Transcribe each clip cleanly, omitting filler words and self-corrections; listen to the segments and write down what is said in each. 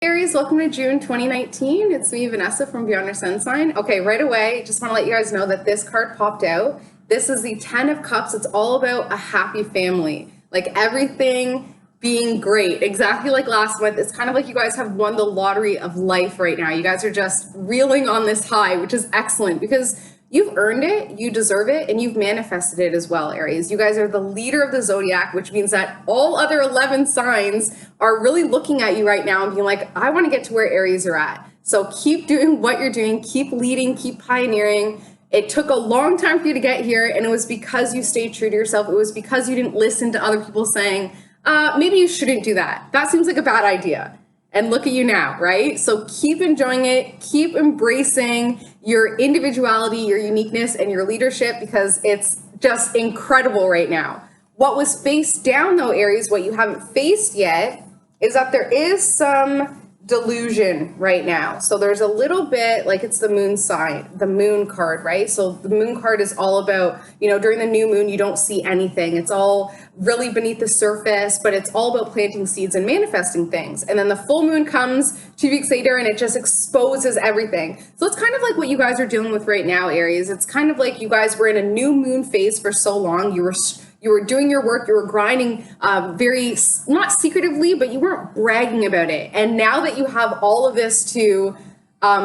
Aries, welcome to June 2019. It's me, Vanessa from Beyond Your Sun Sign. Okay, right away, just want to let you guys know that this card popped out. This is the 10 of Cups. It's all about a happy family, like everything being great, exactly like last month. It's kind of like you guys have won the lottery of life right now. You guys are just reeling on this high, which is excellent because you've earned it, you deserve it, and you've manifested it as well, Aries. You guys are the leader of the zodiac, which means that all other 11 signs are really looking at you right now and being like, I want to get to where Aries are at. So keep doing what you're doing, keep leading, keep pioneering. It took a long time for you to get here, and it was because you stayed true to yourself. It was because you didn't listen to other people saying, maybe you shouldn't do that. That seems like a bad idea. And look at you now, right? So keep enjoying it, keep embracing your individuality, your uniqueness, and your leadership because it's just incredible right now. What was face down though, Aries, what you haven't faced yet, is that there is some delusion right now. So there's a little bit like it's the moon sign, the moon card, right? So the moon card is all about, during the new moon, you don't see anything. It's all really beneath the surface, but it's all about planting seeds and manifesting things. And then the full moon comes 2 weeks later and it just exposes everything. So it's kind of like what you guys are dealing with right now, Aries. It's kind of like you guys were in a new moon phase for so long. You were doing your work, you were grinding very, not secretively, but you weren't bragging about it. And now that you have all of this to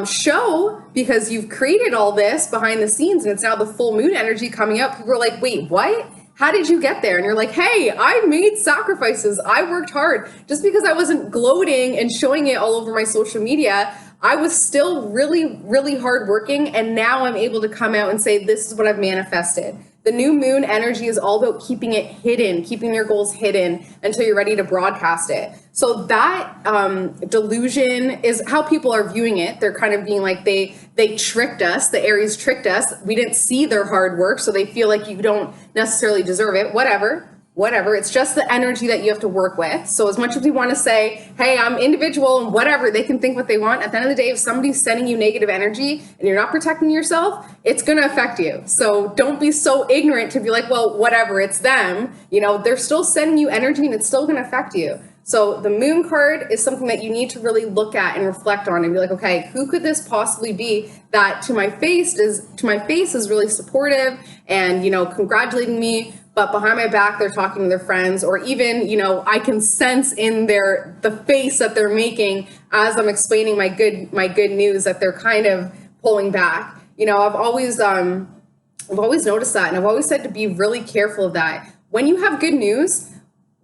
show, because you've created all this behind the scenes and it's now the full moon energy coming up, people are like, wait, what? How did you get there? And you're like, hey, I made sacrifices. I worked hard. Just because I wasn't gloating and showing it all over my social media, I was still really, really hardworking. And now I'm able to come out and say, this is what I've manifested. The new moon energy is all about keeping it hidden, keeping your goals hidden until you're ready to broadcast it. So that delusion is how people are viewing it. They're kind of being like, they tricked us. The Aries tricked us. We didn't see their hard work, so they feel like you don't necessarily deserve it. Whatever. It's just the energy that you have to work with. So as much as we want to say, hey, I'm individual and whatever, they can think what they want. At the end of the day, if somebody's sending you negative energy and you're not protecting yourself, it's going to affect you. So don't be so ignorant to be like, well, whatever, it's them. They're still sending you energy and it's still going to affect you. So the moon card is something that you need to really look at and reflect on and be like, okay, who could this possibly be that to my face is really supportive and, congratulating me, but behind my back, they're talking to their friends, or even, I can sense in the face that they're making as I'm explaining my good news that they're kind of pulling back. I've always noticed that, and I've always said to be really careful of that. When you have good news,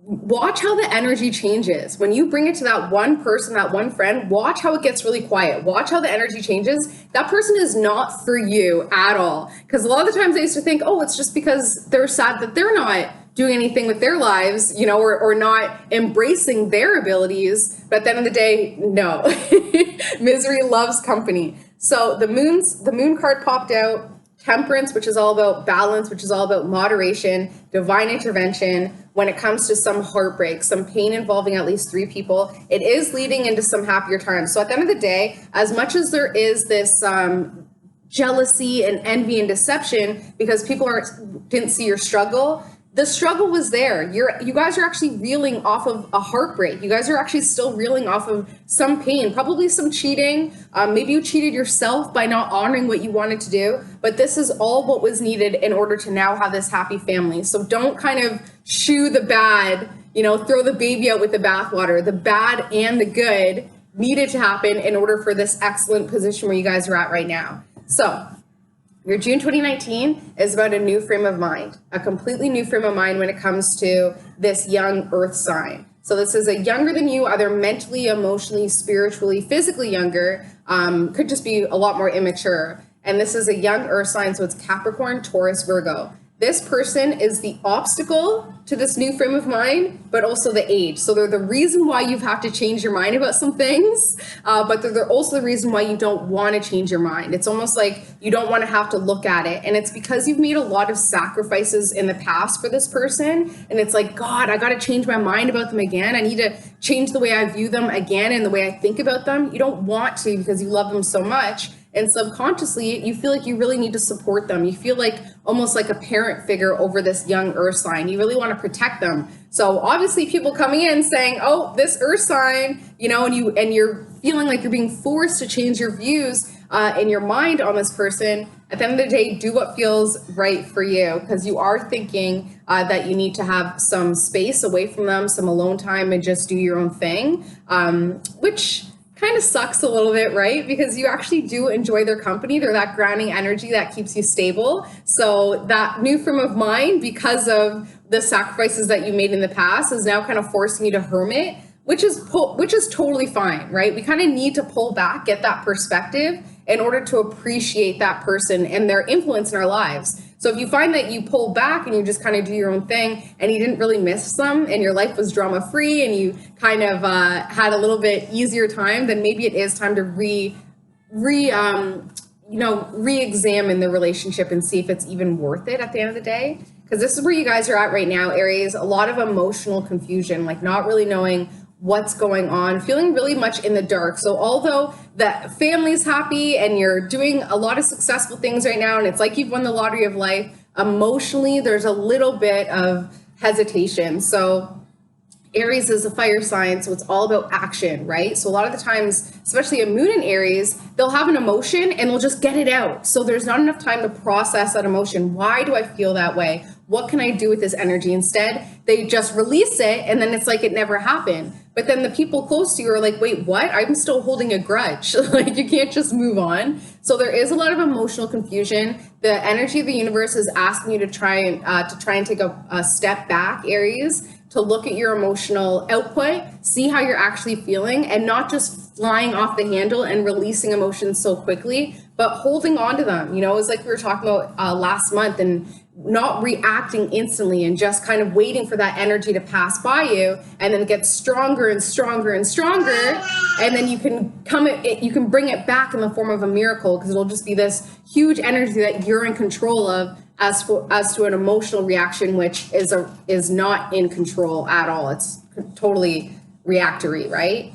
watch how the energy changes. When you bring it to that one person, that one friend, watch how it gets really quiet. Watch how the energy changes. That person is not for you at all. Because a lot of the times I used to think, oh, it's just because they're sad that they're not doing anything with their lives, or not embracing their abilities. But at the end of the day, no. Misery loves company. So the moon card popped out. Temperance, which is all about balance, which is all about moderation, divine intervention. When it comes to some heartbreak, some pain involving at least 3 people, it is leading into some happier times. So at the end of the day, as much as there is this jealousy and envy and deception because people didn't see your struggle, the struggle was there. You guys are actually reeling off of a heartbreak. You guys are actually still reeling off of some pain, probably some cheating. Maybe you cheated yourself by not honoring what you wanted to do. But this is all what was needed in order to now have this happy family. So don't kind of shoo the bad, throw the baby out with the bathwater. The bad and the good needed to happen in order for this excellent position where you guys are at right now. So your June 2019 is about a new frame of mind, a completely new frame of mind when it comes to this young earth sign. So this is a younger than you, either mentally, emotionally, spiritually, physically younger, could just be a lot more immature. And this is a young earth sign, so it's Capricorn, Taurus, Virgo. This person is the obstacle to this new frame of mind, but also the age. So they're the reason why you've had to change your mind about some things, but they're also the reason why you don't want to change your mind. It's almost like you don't want to have to look at it. And it's because you've made a lot of sacrifices in the past for this person. And it's like, God, I got to change my mind about them again. I need to change the way I view them again and the way I think about them. You don't want to because you love them so much. And subconsciously, you feel like you really need to support them. You feel like almost like a parent figure over this young earth sign. You really want to protect them. So obviously people coming in saying, oh, this earth sign, you know, and you're feeling like you're being forced to change your views in your mind on this person. At the end of the day, do what feels right for you, because you are thinking that you need to have some space away from them, some alone time, and just do your own thing, which kind of sucks a little bit, right? Because you actually do enjoy their company. They're that grounding energy that keeps you stable. So that new frame of mind, because of the sacrifices that you made in the past, is now kind of forcing you to hermit, which is totally fine, right? We kind of need to pull back, get that perspective in order to appreciate that person and their influence in our lives. So if you find that you pull back and you just kind of do your own thing and you didn't really miss them and your life was drama free and you kind of had a little bit easier time, then maybe it is time to re-examine the relationship and see if it's even worth it at the end of the day. Because this is where you guys are at right now, Aries. A lot of emotional confusion, like not really knowing what's going on, feeling really much in the dark. So although the family's happy and you're doing a lot of successful things right now, and it's like you've won the lottery of life, emotionally, there's a little bit of hesitation. So Aries is a fire sign, so it's all about action, right? So a lot of the times, especially a moon in Aries, they'll have an emotion and they'll just get it out. So there's not enough time to process that emotion. Why do I feel that way? What can I do with this energy? Instead, they just release it and then it's like it never happened. But then the people close to you are like, wait, what? I'm still holding a grudge. Like, you can't just move on. So there is a lot of emotional confusion. The energy of the universe is asking you to try and take a step back, Aries, to look at your emotional output, see how you're actually feeling, and not just flying off the handle and releasing emotions so quickly, but holding on to them. You know, it's like we were talking about last month, and not reacting instantly and just kind of waiting for that energy to pass by you, and then it gets stronger and stronger and stronger, and then you can bring it back in the form of a miracle, because it'll just be this huge energy that you're in control of, as to an emotional reaction, which is not in control at all. It's totally reactory, right?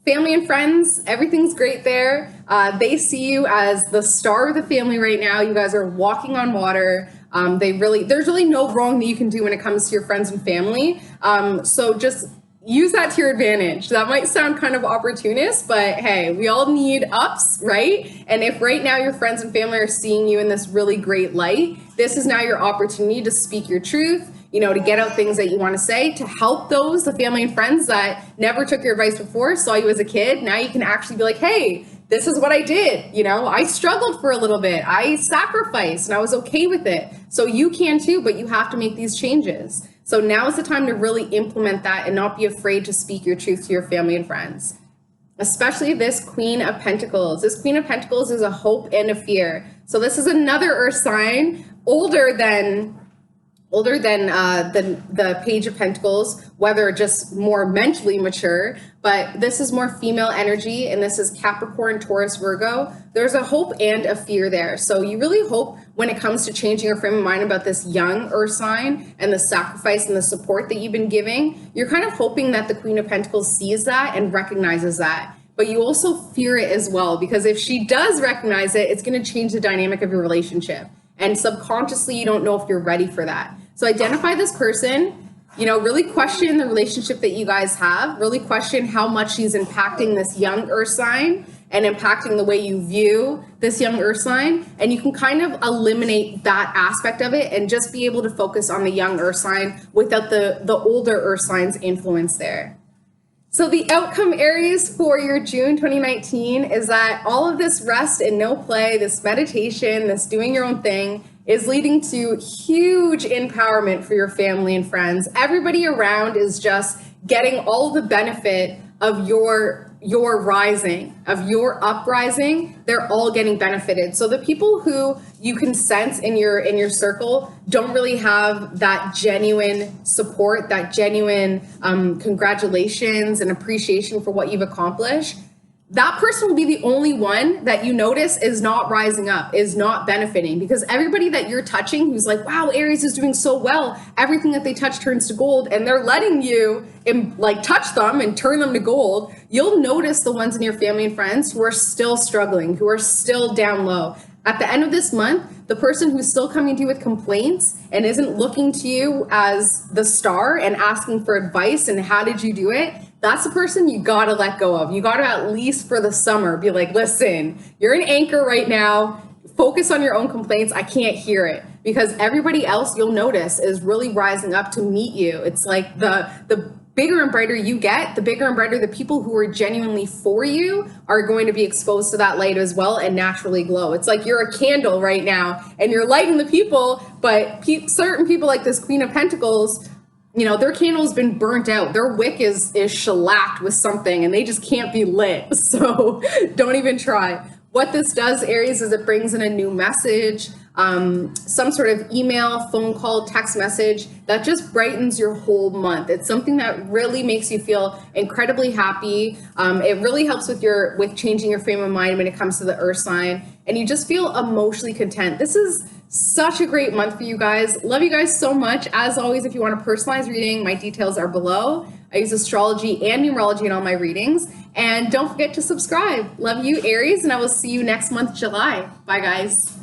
Family and friends, everything's great there. They see you as the star of the family right now. You guys are walking on water. There's really no wrong that you can do when it comes to your friends and family. So just use that to your advantage. That might sound kind of opportunist, but hey, we all need ups, right? And if right now your friends and family are seeing you in this really great light, this is now your opportunity to speak your truth, you know, to get out things that you want to say, to help the family and friends that never took your advice before, saw you as a kid. Now you can actually be like, hey, this is what I did. You know, I struggled for a little bit. I sacrificed and I was okay with it. So you can too, but you have to make these changes. So now is the time to really implement that and not be afraid to speak your truth to your family and friends. Especially this Queen of Pentacles. This Queen of Pentacles is a hope and a fear. So this is another earth sign, older than the Page of Pentacles, whether just more mentally mature, but this is more female energy, and this is Capricorn, Taurus, Virgo. There's a hope and a fear there. So you really hope when it comes to changing your frame of mind about this young earth sign and the sacrifice and the support that you've been giving, you're kind of hoping that the Queen of Pentacles sees that and recognizes that. But you also fear it as well, because if she does recognize it, it's going to change the dynamic of your relationship. And subconsciously, you don't know if you're ready for that. So identify this person, you know, really question the relationship that you guys have, really question how much she's impacting this young earth sign and impacting the way you view this young earth sign. And you can kind of eliminate that aspect of it and just be able to focus on the young earth sign without the older earth sign's influence there. So the outcome, Aries, for your June 2019 is that all of this rest and no play, this meditation, this doing your own thing, is leading to huge empowerment for your family and friends. Everybody around is just getting all the benefit of your rising, of your uprising. They're all getting benefited. So the people who you can sense in your circle don't really have that genuine support, that genuine congratulations and appreciation for what you've accomplished. That person will be the only one that you notice is not rising up, is not benefiting, because everybody that you're touching who's like, wow, Aries is doing so well, everything that they touch turns to gold, and they're letting you touch them and turn them to gold, you'll notice the ones in your family and friends who are still struggling, who are still down low. At the end of this month, the person who's still coming to you with complaints and isn't looking to you as the star and asking for advice and how did you do it, that's the person you gotta let go of. You gotta, at least for the summer, be like, listen, you're an anchor right now. Focus on your own complaints. I can't hear it. Because everybody else, you'll notice, is really rising up to meet you. It's like the bigger and brighter you get, the bigger and brighter the people who are genuinely for you are going to be exposed to that light as well and naturally glow. It's like you're a candle right now and you're lighting the people, but certain people like this Queen of Pentacles, you know, their candle's been burnt out. Their wick is shellacked with something and they just can't be lit. So don't even try. What this does, Aries, is it brings in a new message, some sort of email, phone call, text message that just brightens your whole month. It's something that really makes you feel incredibly happy. It really helps with changing your frame of mind when it comes to the earth sign, and you just feel emotionally content. This is such a great month for you guys. Love you guys so much. As always, if you want a personalized reading, my details are below. I use astrology and numerology in all my readings. And don't forget to subscribe. Love you, Aries, and I will see you next month, July. Bye, guys.